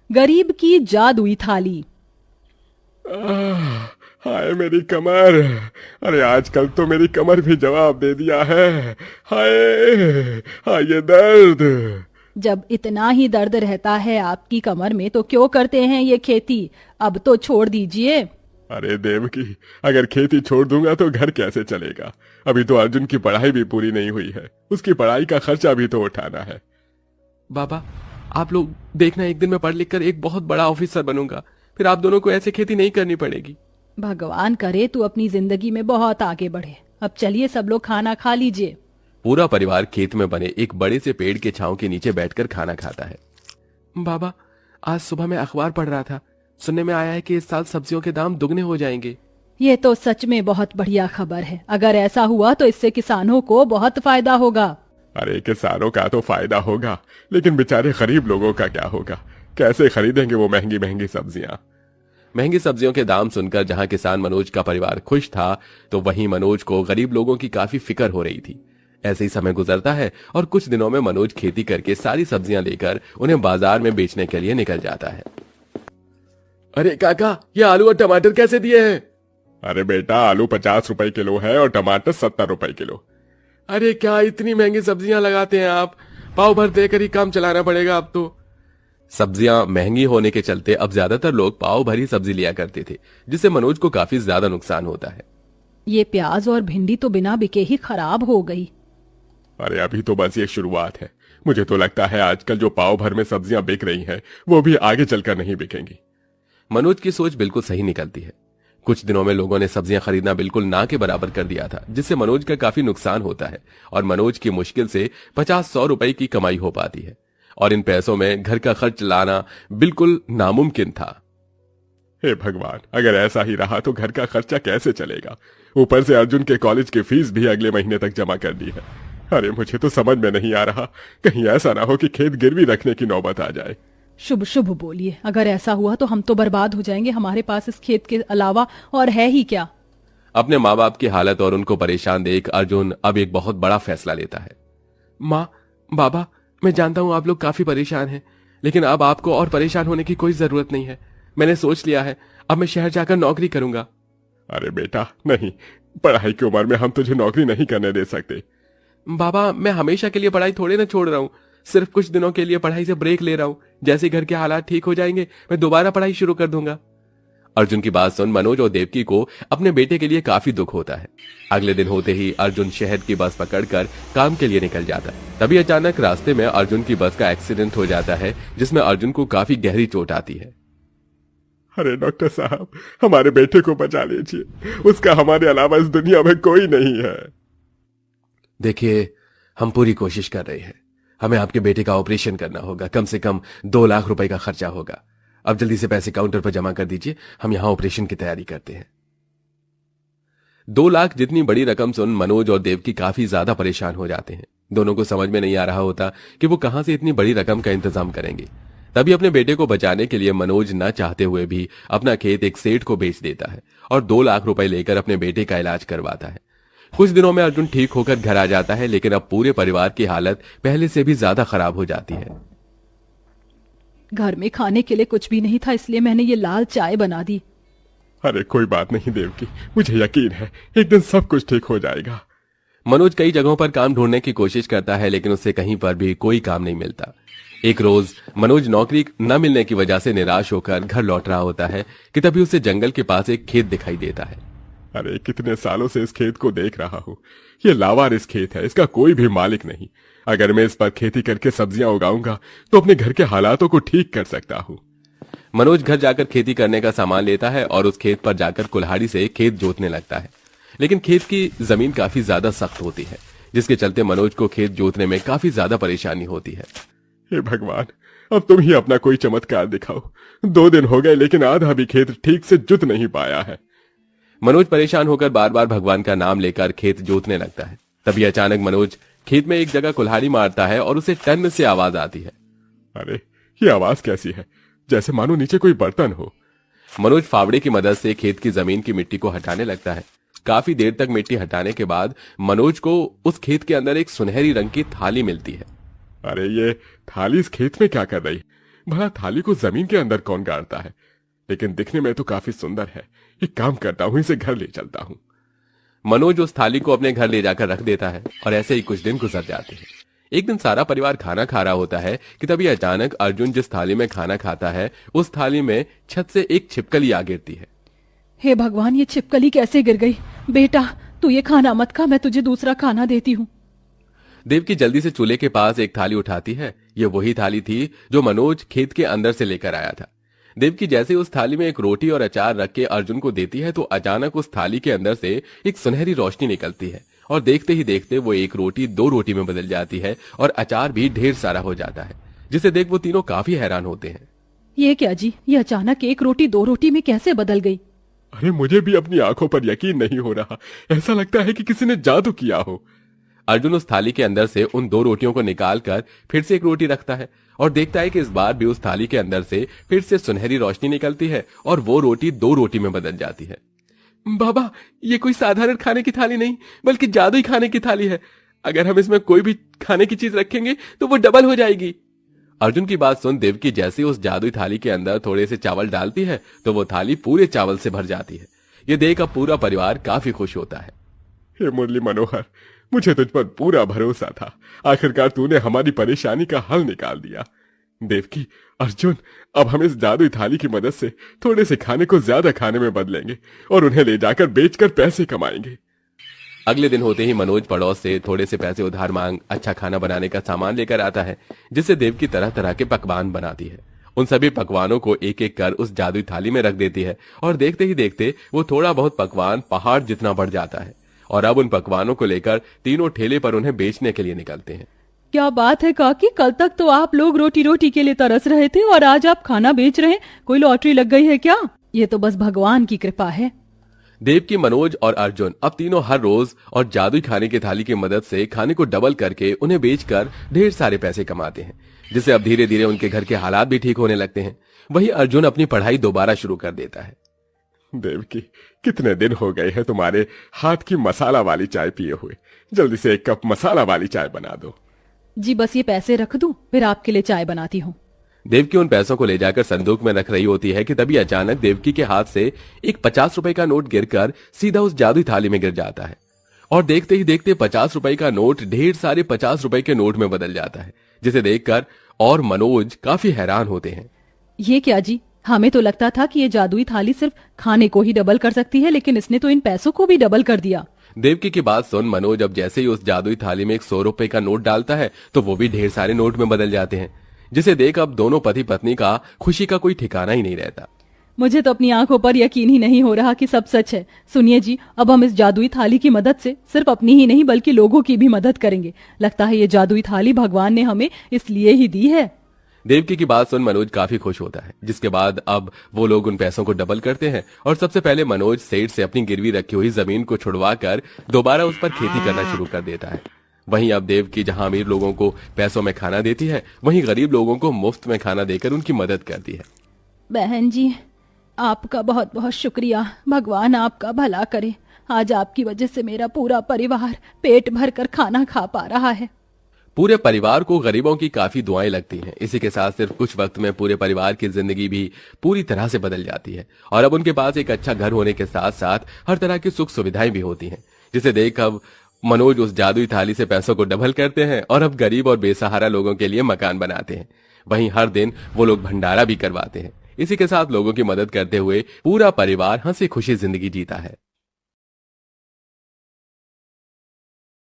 गरीब की जादुई थाली। हाय मेरी कमर। अरे आजकल तो मेरी कमर भी जवाब दे दिया है। हाय, हाय ये दर्द। जब इतना ही दर्द रहता है आपकी कमर में तो क्यों करते हैं ये खेती? अब तो छोड़ दीजिए। अरे देवकी, अगर खेती छोड़ दूंगा तो घर कैसे चलेगा? अभी तो अर्जुन की पढ़ाई भी पूरी नहीं हुई है, उसकी पढ़ाई का खर्चा भी तो उठाना है। बाबा, आप लोग देखना, एक दिन मैं पढ़ लिख कर एक बहुत बड़ा ऑफिसर बनूंगा, फिर आप दोनों को ऐसे खेती नहीं करनी पड़ेगी। भगवान करे तू अपनी जिंदगी में बहुत आगे बढ़े। अब चलिए सब लोग खाना खा लीजिए। पूरा परिवार खेत में बने एक बड़े से पेड़ के छांव के नीचे बैठकर खाना खाता है। बाबा, आज सुबह मैं अखबार पढ़ रहा था, सुनने में आया है कि इस साल सब्जियों के दाम दुगने हो जाएंगे। ये तो सच में बहुत बढ़िया खबर है। अगर ऐसा हुआ तो इससे किसानों को बहुत फायदा होगा। अरे किसानों का तो फायदा होगा, लेकिन बेचारे गरीब लोगों का क्या होगा? कैसे खरीदेंगे वो महंगी महंगी सब्जियां? महंगी सब्जियों के दाम सुनकर जहां किसान मनोज का परिवार खुश था, तो वहीं मनोज को गरीब लोगों की काफी फिक्र हो रही थी। ऐसे ही समय गुजरता है और कुछ दिनों में मनोज खेती करके सारी सब्जियां लेकर उन्हें बाजार में बेचने के लिए निकल जाता है। अरे काका, ये आलू और टमाटर कैसे दिए हैं? अरे बेटा, आलू 50 रुपए किलो है और टमाटर 70 रुपए किलो। अरे क्या इतनी महंगी सब्जियां लगाते हैं आप? पाव भर देकर ही काम चलाना पड़ेगा अब तो। सब्जियां महंगी होने के चलते अब ज्यादातर लोग पाव भरी सब्जी लिया करते थे, जिससे मनोज को काफी ज्यादा नुकसान होता है। ये प्याज और भिंडी तो बिना बिके ही खराब हो गई। अरे अभी तो बस ये शुरुआत है। मुझे तो लगता है आजकल जो पाव भर में सब्जियां बिक रही हैं, वो भी आगे चलकर नहीं बिकेंगी। मनोज की सोच बिल्कुल सही निकलती है। कुछ दिनों में लोगों ने सब्जियां खरीदना बिल्कुल ना के बराबर कर दिया था, जिससे मनोज का काफी नुकसान होता है और मनोज की मुश्किल से 50-100 रुपए की कमाई हो पाती है और इन पैसों में घर का खर्च लाना बिल्कुल नामुमकिन था। हे भगवान, अगर ऐसा ही रहा तो घर का खर्चा कैसे चलेगा? ऊपर से अर्जुन के कॉलेज की फीस भी अगले महीने तक जमा कर दी है। अरे मुझे तो समझ में नहीं आ रहा, कहीं ऐसा ना हो कि खेत गिरवी रखने की नौबत आ जाए। शुभ शुभ बोलिए। अगर ऐसा हुआ तो हम तो बर्बाद हो जाएंगे। हमारे पास इस खेत के अलावा और है ही क्या? अपने माँ बाप की हालत और उनको परेशान देख अर्जुन अब एक बहुत बड़ा फैसला लेता है। माँ, बाबा, मैं जानता हूँ आप लोग काफी परेशान हैं, लेकिन अब आपको और परेशान होने की कोई जरूरत नहीं है। मैंने सोच लिया है, अब मैं शहर जाकर नौकरी करूंगा। अरे बेटा नहीं, पढ़ाई की उम्र में हम तुझे नौकरी नहीं करने दे सकते। बाबा, मैं हमेशा के लिए पढ़ाई थोड़े ना छोड़ रहा हूँ, सिर्फ कुछ दिनों के लिए पढ़ाई से ब्रेक ले रहा हूँ। जैसे घर के हालात ठीक हो जाएंगे मैं दोबारा पढ़ाई शुरू कर दूंगा। अर्जुन की बात सुन मनोज और देवकी को अपने बेटे के लिए काफी दुख होता है। अगले दिन होते ही अर्जुन शहर की बस पकड़कर काम के लिए निकल जाता है। तभी अचानक रास्ते में अर्जुन की बस का एक्सीडेंट हो जाता है, जिसमें अर्जुन को काफी गहरी चोट आती है। अरे डॉक्टर साहब, हमारे बेटे को बचा लीजिए, उसका हमारे अलावा इस दुनिया में कोई नहीं है। देखिए, हम पूरी कोशिश कर रहे हैं। हमें आपके बेटे का ऑपरेशन करना होगा, कम से कम 2 लाख रुपए का खर्चा होगा। अब जल्दी से पैसे काउंटर पर जमा कर दीजिए, हम यहां ऑपरेशन की तैयारी करते हैं। 2 लाख जितनी बड़ी रकम सुन मनोज और देवकी काफी ज्यादा परेशान हो जाते हैं। दोनों को समझ में नहीं आ रहा होता कि वो कहां से इतनी बड़ी रकम का इंतजाम करेंगे। तभी अपने बेटे को बचाने के लिए मनोज न चाहते हुए भी अपना खेत एक सेठ को बेच देता है और 2 लाख रुपए लेकर अपने बेटे का इलाज करवाता है। कुछ दिनों में अर्जुन ठीक होकर घर आ जाता है, लेकिन अब पूरे परिवार की हालत पहले से भी ज्यादा खराब हो जाती है। घर में खाने के लिए कुछ भी नहीं था, इसलिए मैंने ये लाल चाय बना दी। अरे कोई बात नहीं देवकी, मुझे यकीन है एक दिन सब कुछ ठीक हो जाएगा। मनोज कई जगहों पर काम ढूंढने की कोशिश करता है, लेकिन उससे कहीं पर भी कोई काम नहीं मिलता। एक रोज मनोज नौकरी न मिलने की वजह से निराश होकर घर लौट रहा होता है कि तभी उसे जंगल के पास एक खेत दिखाई देता है। अरे कितने सालों से इस खेत को देख रहा हूँ। ये लावारिस खेत है, इसका कोई भी मालिक नहीं। अगर मैं इस पर खेती करके सब्जियां उगाऊंगा तो अपने घर के हालातों को ठीक कर सकता हूँ। मनोज घर जाकर खेती करने का सामान लेता है और उस खेत पर जाकर कुल्हाड़ी से खेत जोतने लगता है, लेकिन खेत की जमीन काफी ज्यादा सख्त होती है, जिसके चलते मनोज को खेत जोतने में काफी ज्यादा परेशानी होती है। हे भगवान, अब तुम ही अपना कोई चमत्कार दिखाओ। 2 दिन हो गए लेकिन आधा भी खेत ठीक से जुत नहीं पाया है। मनोज परेशान होकर बार बार भगवान का नाम लेकर खेत जोतने लगता है। तभी अचानक मनोज खेत में एक जगह कुल्हाड़ी मारता है और उसे टन से आवाज आती है। अरे ये आवाज कैसी है? जैसे मानो नीचे कोई बर्तन हो। मनोज फावड़े की मदद से खेत की जमीन की मिट्टी को हटाने लगता है। काफी देर तक मिट्टी हटाने के बाद मनोज को उस खेत के अंदर एक सुनहरी रंग की थाली मिलती है। अरे ये थाली इस खेत में क्या कर रही? भला थाली को जमीन के अंदर कौन गाड़ता है? लेकिन दिखने में तो काफी सुंदर है। एक काम करता हूँ, इसे घर ले चलता हूँ। मनोज उस थाली को अपने घर ले जाकर रख देता है और ऐसे ही कुछ दिन गुजर जाते हैं। एक दिन सारा परिवार खाना खा रहा होता है कि तभी अचानक अर्जुन जिस थाली में खाना खाता है उस थाली में छत से एक छिपकली आ गिरती है। हे भगवान, ये छिपकली कैसे गिर गई? बेटा तू ये खाना मत खा, मैं तुझे दूसरा खाना देती हूँ। देवकी जल्दी से चूल्हे के पास एक थाली उठाती है। ये वही थाली थी जो मनोज खेत के अंदर से लेकर आया था। देवकी जैसे उस थाली में एक रोटी और अचार रख के अर्जुन को देती है तो अचानक उस थाली के अंदर से एक सुनहरी रोशनी निकलती है और देखते ही देखते वो एक रोटी 2 रोटी में बदल जाती है और अचार भी ढेर सारा हो जाता है, जिसे देख वो तीनों काफी हैरान होते हैं। ये क्या जी, ये अचानक एक रोटी 2 रोटी में कैसे बदल गई? अरे मुझे भी अपनी आंखों पर यकीन नहीं हो रहा। ऐसा लगता है कि किसी ने जादू किया हो। अर्जुन उस थाली के अंदर से उन 2 रोटियों को निकालकर फिर से एक रोटी रखता है और देखता है कि इस बार भी उस थाली के अंदर से फिर से सुनहरी रोशनी निकलती है और वो रोटी 2 रोटी में बदल जाती है। बाबा, ये कोई साधारण खाने की थाली नहीं बल्कि जादुई खाने की थाली है। अगर हम इसमें कोई भी खाने की चीज रखेंगे तो वो डबल हो जाएगी। अर्जुन की बात सुन देवकी जैसे उस जादुई थाली के अंदर थोड़े से चावल डालती है तो वो थाली पूरे चावल से भर जाती है। ये देख अब पूरा परिवार काफी खुश होता है। हे मुरली मनोहर, मुझे तुझ पर पूरा भरोसा था। आखिरकार तूने हमारी परेशानी का हल निकाल दिया। देवकी, अर्जुन, अब हम इस जादुई थाली की मदद से थोड़े से खाने को ज्यादा खाने में बदलेंगे और उन्हें ले जाकर बेचकर पैसे कमाएंगे। अगले दिन होते ही मनोज पड़ोस से थोड़े से पैसे उधार मांग अच्छा खाना बनाने का सामान लेकर आता है, जिससे देवकी तरह तरह के पकवान बनाती है। उन सभी पकवानों को एक एक कर उस जादुई थाली में रख देती है और देखते ही देखते वो थोड़ा बहुत पकवान पहाड़ जितना बढ़ जाता है और अब उन पकवानों को लेकर तीनों ठेले पर उन्हें बेचने के लिए निकलते हैं। क्या बात है काकी, कल तक तो आप लोग रोटी रोटी के लिए तरस रहे थे और आज आप खाना बेच रहे हैं। कोई लॉटरी लग गई है क्या? ये तो बस भगवान की कृपा है। देवकी, मनोज और अर्जुन अब तीनों हर रोज और जादुई खाने की थाली की मदद से खाने को डबल करके उन्हें बेचकर ढेर सारे पैसे कमाते हैं, जिससे अब धीरे धीरे उनके घर के हालात भी ठीक होने लगते हैं। वहीं अर्जुन अपनी पढ़ाई दोबारा शुरू कर देता है। देवकी, कितने दिन हो गए हैं तुम्हारे हाथ की मसाला वाली चाय पिए हुए। जल्दी से 1 कप मसाला वाली चाय बना दो। जी बस ये पैसे रख दूं, फिर आपके लिए चाय बनाती हूँ। देवकी उन पैसों को ले जाकर संदूक में रख रही होती है कि तभी अचानक देवकी के हाथ से एक 50 रुपए का नोट गिरकर सीधा उस जादुई थाली में गिर जाता है और देखते ही देखते 50 रुपए का नोट ढेर सारे 50 रुपए के नोट में बदल जाता है, जिसे देखकर और मनोज काफी हैरान होते हैं। ये क्या जी, हमें तो लगता था कि ये जादुई थाली सिर्फ खाने को ही डबल कर सकती है, लेकिन इसने तो इन पैसों को भी डबल कर दिया। देवकी की बात सुन मनोज अब जैसे ही उस जादुई थाली में एक 100 रुपए का नोट डालता है तो वो भी ढेर सारे नोट में बदल जाते हैं, जिसे देख अब दोनों पति पत्नी का खुशी का कोई ठिकाना ही नहीं रहता। मुझे तो अपनी आंखों पर यकीन ही नहीं हो रहा कि सब सच है। सुनिए जी, अब हम इस जादुई थाली की मदद से सिर्फ अपनी ही नहीं बल्कि लोगों की भी मदद करेंगे। लगता है ये जादुई थाली भगवान ने हमें इसलिए ही दी है। देवकी की बात सुन मनोज काफी खुश होता है, जिसके बाद अब वो लोग उन पैसों को डबल करते हैं और सबसे पहले मनोज सेठ से अपनी गिरवी रखी हुई जमीन को छुड़वा कर दोबारा उस पर खेती करना शुरू कर देता है। वहीं अब देवकी जहां अमीर लोगों को पैसों में खाना देती है, वहीं गरीब लोगों को मुफ्त में खाना देकर उनकी मदद करती है। बहन जी, आपका बहुत बहुत शुक्रिया। भगवान आपका भला करे। आज आपकी वजह से मेरा पूरा परिवार पेट भर कर खाना खा पा रहा है। पूरे परिवार को गरीबों की काफी दुआएं लगती हैं। इसी के साथ सिर्फ कुछ वक्त में पूरे परिवार की जिंदगी भी पूरी तरह से बदल जाती है और अब उनके पास एक अच्छा घर होने के साथ साथ हर तरह की सुख सुविधाएं भी होती हैं, जिसे देख अब मनोज उस जादुई थाली से पैसों को डबल करते हैं और अब गरीब और बेसहारा लोगों के लिए मकान बनाते हैं। वहीं हर दिन वो लोग भंडारा भी करवाते हैं। इसी के साथ लोगों की मदद करते हुए पूरा परिवार हंसी खुशी जिंदगी जीता है।